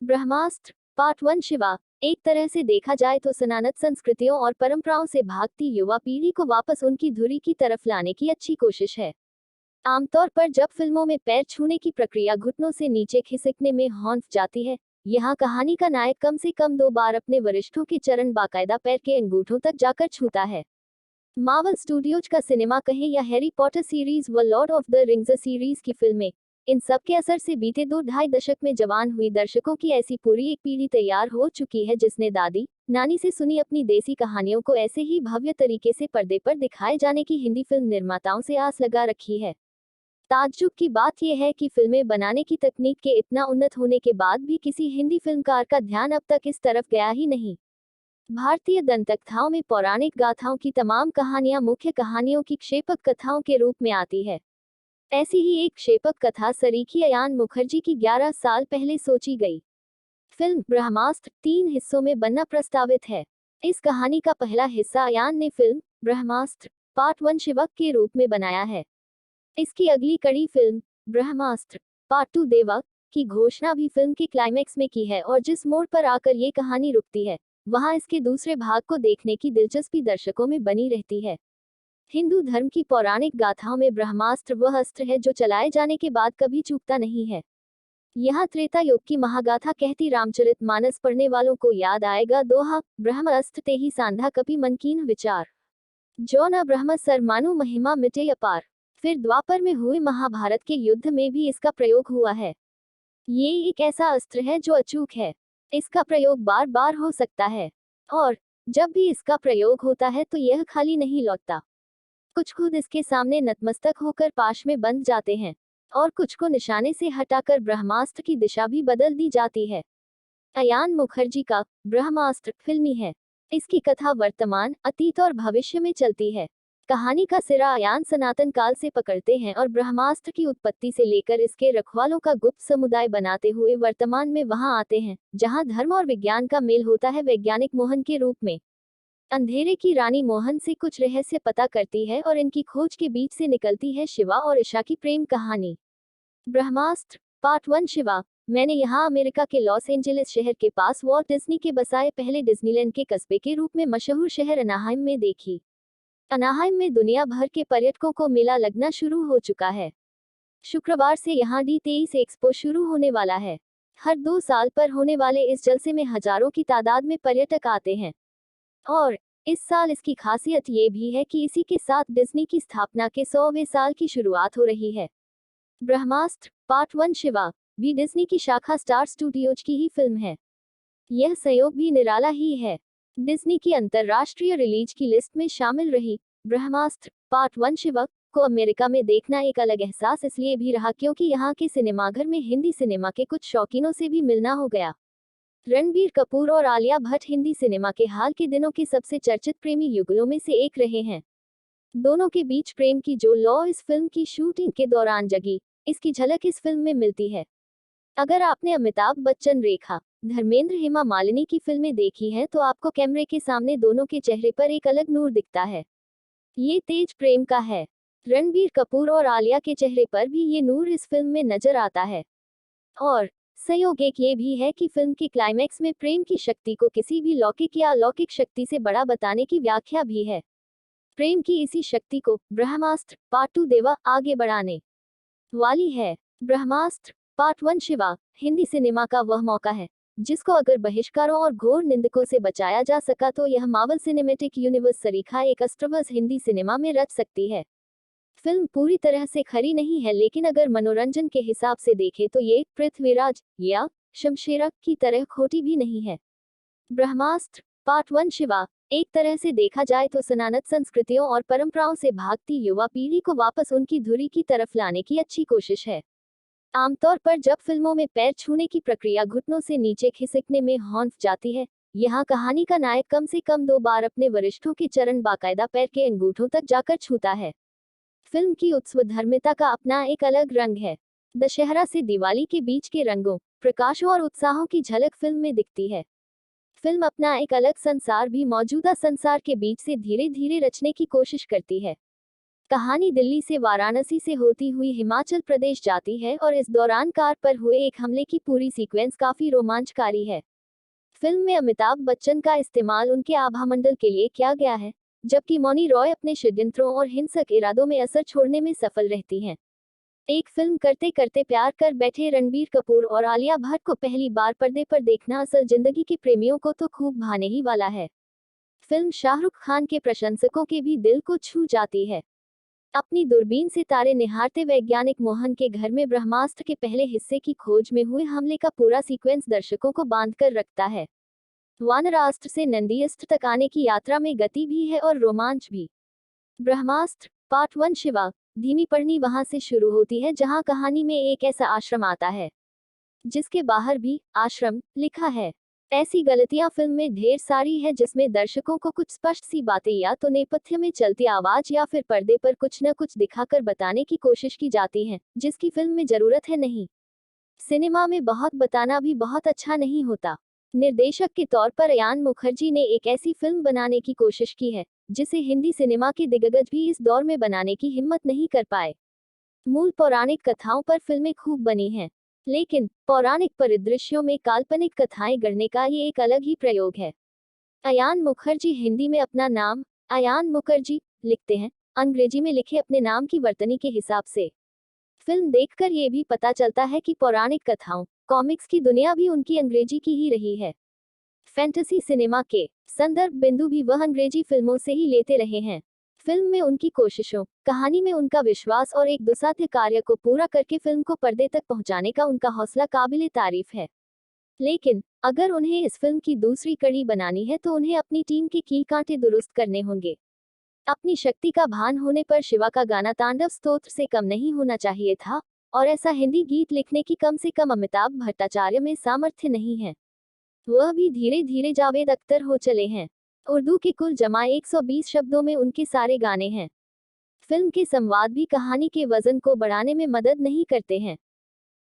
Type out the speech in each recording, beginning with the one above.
ब्रह्मास्त्र part 1 Shiva. एक तरह से देखा जाए तो सनातन संस्कृतियों और परंपराओं से भागती युवा पीढ़ी को वापस उनकी धुरी की तरफ लाने की अच्छी कोशिश है। आमतौर पर जब फिल्मों में पैर छूने की प्रक्रिया घुटनों से नीचे खिसकने में हौंफ जाती है, यहाँ कहानी का नायक कम से कम 2 बार अपने वरिष्ठों के चरण बाकायदा पैर के अंगूठों तक जाकर छूता है। मार्वल स्टूडियोज का सिनेमा कहें या हैरी पॉटर सीरीज व Lord of the rings series की फिल्में, इन सब के असर से बीते 2-2.5 दशक में जवान हुई दर्शकों की ऐसी पूरी एक पीढ़ी तैयार हो चुकी है जिसने दादी नानी से सुनी अपनी देसी कहानियों को ऐसे ही भव्य तरीके से पर्दे पर दिखाए जाने की हिंदी फिल्म निर्माताओं से आस लगा रखी है। ताज्जुब की बात यह है कि फिल्में बनाने की तकनीक के इतना उन्नत होने के बाद भी किसी हिंदी फिल्मकार का ध्यान अब तक इस तरफ गया ही नहीं। भारतीय दंतकथाओं में पौराणिक गाथाओं की तमाम कहानियां मुख्य कहानियों की क्षेपक कथाओं के रूप में आती है। ऐसी ही एक क्षेपक कथा सरीखी अयान मुखर्जी की 11 साल पहले सोची गई फिल्म ब्रह्मास्त्र 3 हिस्सों में बनना प्रस्तावित है। इस कहानी का पहला हिस्सा अयान ने फिल्म ब्रह्मास्त्र पार्ट 1 शिवक के रूप में बनाया है। इसकी अगली कड़ी फिल्म ब्रह्मास्त्र पार्ट 2 देवा की घोषणा भी फिल्म के क्लाइमैक्स में की है और जिस मोड़ पर आकर ये कहानी रुकती है, वहां इसके दूसरे भाग को देखने की दिलचस्पी दर्शकों में बनी रहती है। हिंदू धर्म की पौराणिक गाथाओं में ब्रह्मास्त्र वह अस्त्र है जो चलाए जाने के बाद कभी चूकता नहीं है। यहाँ त्रेता युग की महागाथा कहती रामचरितमानस पढ़ने वालों को याद आएगा दोहा, ब्रह्म अस्त्र ते ही सांधा कपि मन कीन विचार, जो न ब्रह्म सर मानु महिमा मिटे अपार। फिर द्वापर में हुए महाभारत के युद्ध में भी इसका प्रयोग हुआ है। ये एक ऐसा अस्त्र है जो अचूक है। इसका प्रयोग बार बार हो सकता है और जब भी इसका प्रयोग होता है तो यह खाली नहीं लौटता। कुछ खुद इसके सामने नतमस्तक होकर पाश में बंध जाते हैं और कुछ को निशाने से हटाकर ब्रह्मास्त्र की दिशा भी बदल दी जाती है। अयान मुखर्जी का ब्रह्मास्त्र फिल्मी है। इसकी कथा वर्तमान, अतीत और भविष्य में चलती है। कहानी का सिरा अयान सनातन काल से पकड़ते हैं और ब्रह्मास्त्र की उत्पत्ति से लेकर इसके रखवालों का गुप्त समुदाय बनाते हुए वर्तमान में वहां आते हैं जहां धर्म और विज्ञान का मेल होता है वैज्ञानिक मोहन के रूप में। अंधेरे की रानी मोहन से कुछ रहस्य पता करती है और इनकी खोज के बीच से निकलती है शिवा और ईशा की प्रेम कहानी। ब्रह्मास्त्र पार्ट 1 शिवा। मैंने यहाँ अमेरिका के लॉस एंजलिस शहर के पास वॉल्ट डिज्नी के बसाए पहले डिज्नीलैंड के कस्बे के रूप में मशहूर शहर अनाहाइम में देखी। अनाहाइम में दुनिया भर के पर्यटकों को मेला लगना शुरू हो चुका है। शुक्रवार से यहाँ D23 एक्सपो शुरू होने वाला है। हर 2 साल पर होने वाले इस जलसे में हजारों की तादाद में पर्यटक आते हैं और इस साल इसकी खासियत ये भी है कि इसी के साथ डिज्नी की स्थापना के 100वें साल की शुरुआत हो रही है। ब्रह्मास्त्र पार्ट 1 शिवा भी डिज्नी की शाखा स्टार स्टूडियोज की ही फिल्म है। यह संयोग भी निराला ही है। डिज्नी की अंतर्राष्ट्रीय रिलीज की लिस्ट में शामिल रही ब्रह्मास्त्र पार्ट 1 शिवा को अमेरिका में देखना एक अलग एहसास इसलिए भी रहा क्योंकि यहाँ के सिनेमाघर में हिंदी सिनेमा के कुछ शौकीनों से भी मिलना हो गया। रणबीर कपूर और आलिया भट्ट हिंदी सिनेमा के हाल के दिनों के सबसे चर्चित प्रेमी युगलों में से एक रहे हैं। दोनों के बीच प्रेम की जो लौ इस फिल्म की शूटिंग के दौरान जगी, इसकी झलक इस फिल्म में मिलती है। अगर आपने अमिताभ बच्चन, रेखा, धर्मेंद्र, हेमा मालिनी की फिल्में देखी हैं तो आपको कैमरे के सामने दोनों के चेहरे पर एक अलग नूर दिखता है। ये तेज प्रेम का है। रणबीर कपूर और आलिया के चेहरे पर भी ये नूर इस फिल्म में नजर आता है। और संयोग एक ये भी है कि फिल्म के क्लाइमैक्स में प्रेम की शक्ति को किसी भी लौकिक या अलौकिक शक्ति से बड़ा बताने की व्याख्या भी है। प्रेम की इसी शक्ति को ब्रह्मास्त्र पार्ट 2 देवा आगे बढ़ाने वाली है। ब्रह्मास्त्र पार्ट 1 शिवा हिंदी सिनेमा का वह मौका है जिसको अगर बहिष्कारों और घोर निंदकों से बचाया जा सका तो यह मार्वल सिनेमैटिक यूनिवर्स सरीखा एक अस्त्रवस हिंदी सिनेमा में रच सकती है। फिल्म पूरी तरह से खरी नहीं है लेकिन अगर मनोरंजन के हिसाब से देखें तो ये पृथ्वीराज या शमशेरा की तरह खोटी भी नहीं है। ब्रह्मास्त्र पार्ट 1 शिवा एक तरह से देखा जाए तो सनातन संस्कृतियों और परंपराओं से भागती युवा पीढ़ी को वापस उनकी धुरी की तरफ लाने की अच्छी कोशिश है। आमतौर पर जब फिल्मों में पैर छूने की प्रक्रिया घुटनों से नीचे खिसकने में हौंफ जाती है, यहाँ कहानी का नायक कम से कम 2 बार अपने वरिष्ठों के चरण बाकायदा पैर के अंगूठों तक जाकर छूता है। फिल्म की उत्सवधर्मिता का अपना एक अलग रंग है। दशहरा से दिवाली के बीच के रंगों, प्रकाशों और उत्साहों की झलक फिल्म में दिखती है। फिल्म अपना एक अलग संसार भी मौजूदा संसार के बीच से धीरे धीरे रचने की कोशिश करती है। कहानी दिल्ली से वाराणसी से होती हुई हिमाचल प्रदेश जाती है और इस दौरान कार पर हुए एक हमले की पूरी सीक्वेंस काफी रोमांचकारी है। फिल्म में अमिताभ बच्चन का इस्तेमाल उनके आभामंडल के लिए किया गया है, जबकि मौनी रॉय अपने षड्यंत्रों और हिंसक इरादों में असर छोड़ने में सफल रहती हैं। एक फिल्म करते करते प्यार कर बैठे रणबीर कपूर और आलिया भट्ट को पहली बार पर्दे पर देखना असल जिंदगी के प्रेमियों को तो खूब भाने ही वाला है। फिल्म शाहरुख खान के प्रशंसकों के भी दिल को छू जाती है। अपनी दूरबीन से तारे निहारते वैज्ञानिक मोहन के घर में ब्रह्मास्त्र के पहले हिस्से की खोज में हुए हमले का पूरा सीक्वेंस दर्शकों को बांध कर रखता है। वानरास्त्र से नंदीअस्त्र तक आने की यात्रा में गति भी है और रोमांच भी। ब्रह्मास्त्र पार्ट 1 शिवा धीमी पढ़नी वहां से शुरू होती है जहां कहानी में एक ऐसा आश्रम आता है जिसके बाहर भी आश्रम लिखा है। ऐसी गलतियां फिल्म में ढेर सारी है जिसमें दर्शकों को कुछ स्पष्ट सी बातें या तो नेपथ्य में चलती आवाज या फिर पर्दे पर कुछ न कुछ दिखाकर बताने की कोशिश की जाती है जिसकी फिल्म में जरूरत है नहीं। सिनेमा में बहुत बताना भी बहुत अच्छा नहीं होता। निर्देशक के तौर पर अयान मुखर्जी ने एक ऐसी फिल्म बनाने की कोशिश की है जिसे हिंदी सिनेमा के दिग्गज भी इस दौर में बनाने की हिम्मत नहीं कर पाए। मूल पौराणिक कथाओं पर फिल्में खूब बनी हैं, लेकिन पौराणिक परिदृश्यों में काल्पनिक कथाएं गढ़ने का ये एक अलग ही प्रयोग है। अयान मुखर्जी हिंदी में अपना नाम अयान मुखर्जी लिखते हैं, अंग्रेजी में लिखे अपने नाम की वर्तनी के हिसाब से। फिल्म देखकर ये भी पता चलता है कि पौराणिक कथाओं कॉमिक्स की दुनिया भी उनकी अंग्रेजी की ही रही है। फैंटेसी सिनेमा के संदर्भ बिंदु भी वह अंग्रेजी फिल्मों से ही लेते रहे हैं। फिल्म में उनकी कोशिशों, कहानी में उनका विश्वास और एक दुसाध्य कार्य को पूरा करके फिल्म को पर्दे तक पहुंचाने का उनका हौसला काबिले तारीफ है। लेकिन अगर उन्हें इस फिल्म की दूसरी कड़ी बनानी है तो उन्हें अपनी टीम के कील कांटे दुरुस्त करने होंगे। अपनी शक्ति का भान होने पर शिवा का गाना तांडव स्तोत्र से कम नहीं होना चाहिए था, और ऐसा हिंदी गीत लिखने की कम से कम अमिताभ भट्टाचार्य में सामर्थ्य नहीं है। वह भी धीरे धीरे जावेद अख्तर हो चले हैं। उर्दू के कुल जमा 120 शब्दों में उनके सारे गाने हैं। फिल्म के संवाद भी कहानी के वजन को बढ़ाने में मदद नहीं करते हैं।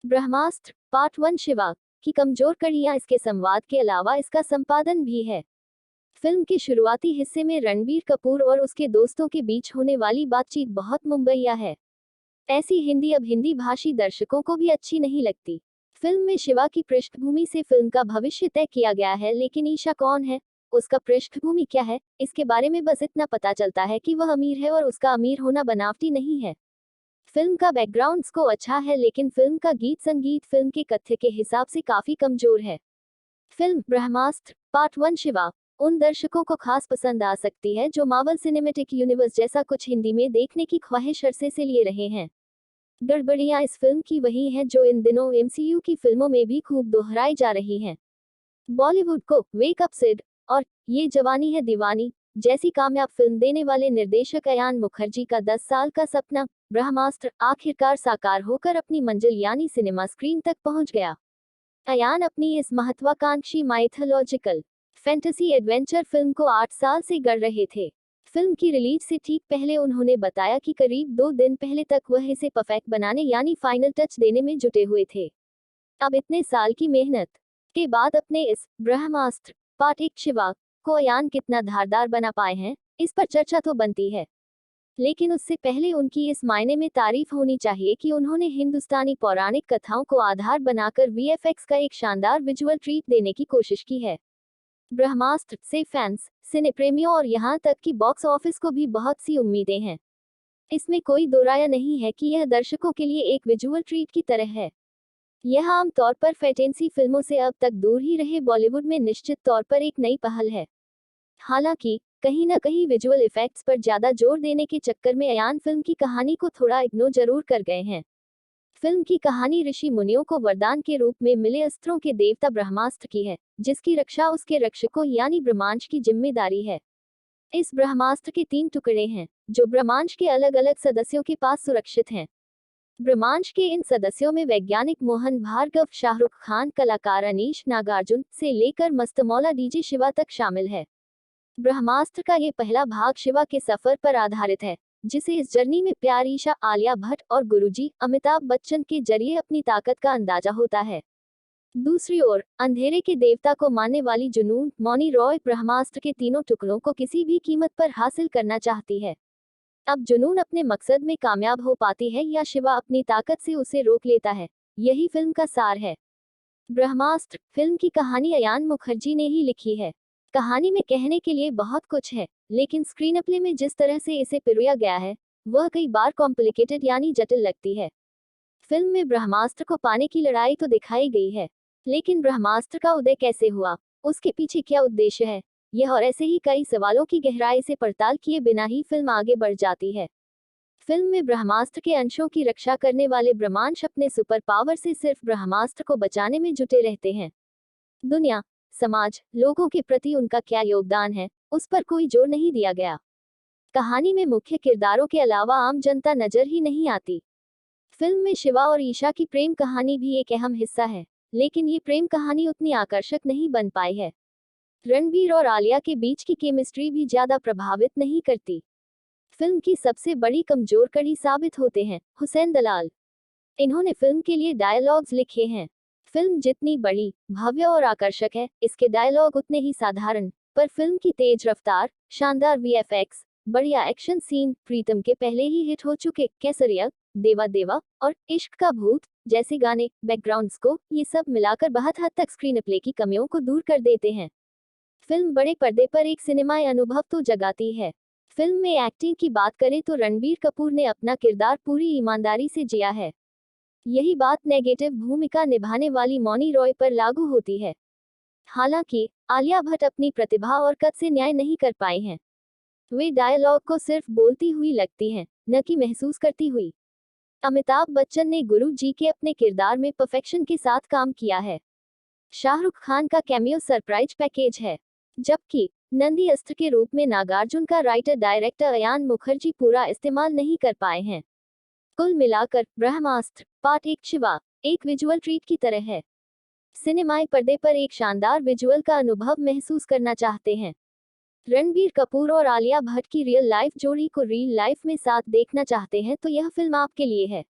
ब्रह्मास्त्र पार्ट 1 शिवा की कमजोर कड़ियां इसके संवाद के अलावा इसका संपादन भी है। फिल्म के शुरुआती हिस्से में रणबीर कपूर और उसके दोस्तों के बीच होने वाली बातचीत बहुत मुंबईया है। ऐसी हिंदी अब हिंदी भाषी दर्शकों को भी अच्छी नहीं लगती। फिल्म में शिवा की पृष्ठभूमि से फिल्म का भविष्य तय किया गया है, लेकिन ईशा कौन है, उसका पृष्ठभूमि क्या है, इसके बारे में बस इतना पता चलता है कि वह अमीर है और उसका अमीर होना बनावटी नहीं है। फिल्म का बैकग्राउंड स्कोर अच्छा है, लेकिन फिल्म का गीत संगीत फिल्म के कथ्य के हिसाब से काफी कमजोर है। फिल्म ब्रह्मास्त्र पार्ट 1 शिवा उन दर्शकों को खास पसंद आ सकती है जो मार्वल सिनेमैटिक यूनिवर्स जैसा कुछ हिंदी में देखने की ख्वाहिश अरसे से लिए रहे हैं। गड़बड़ियां इस फिल्म की वही हैं जो इन दिनों एमसीयू की फिल्मों में भी खूब दोहराई जा रही हैं। बॉलीवुड को वेक अप सिड और ये जवानी है दीवानी जैसी कामयाब फिल्म देने वाले निर्देशक अयान मुखर्जी का 10 साल का सपना ब्रह्मास्त्र आखिरकार साकार होकर अपनी मंजिल यानी सिनेमा स्क्रीन तक पहुंच गया। अयान अपनी इस महत्वाकांक्षी माइथोलॉजिकल फैंटेसी एडवेंचर फिल्म को 8 साल से गढ़ रहे थे। फिल्म की रिलीज से ठीक पहले उन्होंने बताया कि करीब 2 दिन पहले तक वह इसे परफेक्ट बनाने यानी फाइनल टच देने में जुटे हुए थे। अब इतने साल की मेहनत के बाद अपने इस ब्रह्मास्त्र पार्ट 1 शिवा को अयान कितना धारदार बना पाए हैं, इस पर चर्चा तो बनती है। लेकिन उससे पहले उनकी इस मायने में तारीफ होनी चाहिए कि उन्होंने हिंदुस्तानी पौराणिक कथाओं को आधार बनाकर वीएफएक्स का एक शानदार विजुअल ट्रीट देने की कोशिश की है। ब्रह्मास्त्र से फैंस, सिने प्रेमियों और यहाँ तक कि बॉक्स ऑफिस को भी बहुत सी उम्मीदें हैं। इसमें कोई दो राय नहीं है कि यह दर्शकों के लिए एक विजुअल ट्रीट की तरह है। यह आमतौर पर फैंटेसी फिल्मों से अब तक दूर ही रहे बॉलीवुड में निश्चित तौर पर एक नई पहल है। हालांकि कहीं न कहीं विजुअल इफेक्ट्स पर ज्यादा जोर देने के चक्कर में अयान फिल्म की कहानी को थोड़ा इग्नोर जरूर कर गए हैं। फिल्म की कहानी ऋषि मुनियों को वरदान के रूप में मिले अस्त्रों के देवता ब्रह्मास्त्र की है, जिसकी रक्षा उसके रक्षकों यानी ब्रह्मांड की जिम्मेदारी है। इस ब्रह्मास्त्र के 3 टुकड़े हैं, जो ब्रह्मांड के अलग अलग सदस्यों के पास सुरक्षित हैं। ब्रह्मांड के इन सदस्यों में वैज्ञानिक मोहन भार्गव, शाहरुख खान, कलाकार अनीश नागार्जुन से लेकर मस्तमौला डीजे शिवा तक शामिल है। ब्रह्मास्त्र का ये पहला भाग शिवा के सफर पर आधारित है, जिसे इस जर्नी में प्यार ईशा, आलिया भट्ट और गुरुजी अमिताभ बच्चन के जरिए अपनी ताकत का अंदाजा होता है। दूसरी ओर अंधेरे के देवता को मानने वाली जुनून मौनी रॉय ब्रह्मास्त्र के तीनों टुकड़ों को किसी भी कीमत पर हासिल करना चाहती है। अब जुनून अपने मकसद में कामयाब हो पाती है या शिवा अपनी ताकत से उसे रोक लेता है, यही फिल्म का सार है। ब्रह्मास्त्र फिल्म की कहानी अयान मुखर्जी ने ही लिखी है। कहानी में कहने के लिए बहुत कुछ है, लेकिन स्क्रीन प्ले में जिस तरह से इसे पिरोया गया है वह कई बार कॉम्प्लिकेटेड यानी जटिल लगती है। फिल्म में ब्रह्मास्त्र को पाने की लड़ाई तो दिखाई गई है, लेकिन ब्रह्मास्त्र का उदय कैसे हुआ, उसके पीछे क्या उद्देश्य है, यह और ऐसे ही कई सवालों की गहराई से पड़ताल किए बिना ही फिल्म आगे बढ़ जाती है। फिल्म में ब्रह्मास्त्र के अंशों की रक्षा करने वाले ब्रह्मांश अपने सुपर पावर से सिर्फ ब्रह्मास्त्र को बचाने में जुटे रहते हैं। दुनिया, समाज, लोगों के प्रति उनका क्या योगदान है, उस पर कोई जोर नहीं दिया गया। कहानी में मुख्य किरदारों के अलावा आम जनता नजर ही नहीं आती। फिल्म में शिवा और ईशा की प्रेम कहानी भी एक अहम हिस्सा है, लेकिन ये प्रेम कहानी उतनी आकर्षक नहीं बन पाई है। रणबीर और आलिया के बीच की केमिस्ट्री भी ज्यादा प्रभावित नहीं करती। फिल्म की सबसे बड़ी कमजोर कड़ी साबित होते हैं हुसैन दलाल। इन्होंने फिल्म के लिए डायलॉग्स लिखे हैं। फिल्म जितनी बड़ी, भव्य और आकर्षक है, इसके डायलॉग उतने ही साधारण, पर फिल्म की तेज रफ्तार, शानदार वीएफएक्स, बढ़िया एक्शन सीन, प्रीतम के पहले ही हिट हो चुके केसरिया, देवा देवा और इश्क का भूत जैसे गाने, बैकग्राउंड स्कोर, ये सब मिलाकर बहुत हद तक स्क्रीन प्ले की कमियों को दूर कर देते हैं। फिल्म बड़े पर्दे पर एक सिनेमाई अनुभव तो जगाती है। फिल्म में एक्टिंग की बात करें तो रणबीर कपूर ने अपना किरदार पूरी ईमानदारी से जिया है। यही बात नेगेटिव भूमिका निभाने वाली मौनी रॉय पर लागू होती है। हालांकि आलिया भट्ट अपनी प्रतिभा और कद से न्याय नहीं कर पाई हैं। वे डायलॉग को सिर्फ बोलती हुई लगती हैं, न कि महसूस करती हुई। अमिताभ बच्चन ने गुरु जी के अपने किरदार में परफेक्शन के साथ काम किया है। शाहरुख खान का कैमियो सरप्राइज पैकेज है, जबकि नंदी अस्त्र के रूप में नागार्जुन का राइटर डायरेक्टर अयान मुखर्जी पूरा इस्तेमाल नहीं कर पाए हैं। कुल मिलाकर ब्रह्मास्त्र पार्ट 1 शिवा एक विजुअल ट्रीट की तरह है। सिनेमाई पर्दे पर एक शानदार विजुअल का अनुभव महसूस करना चाहते हैं। रणबीर कपूर और आलिया भट्ट की रियल लाइफ जोड़ी को रियल लाइफ में साथ देखना चाहते हैं तो यह फिल्म आपके लिए है।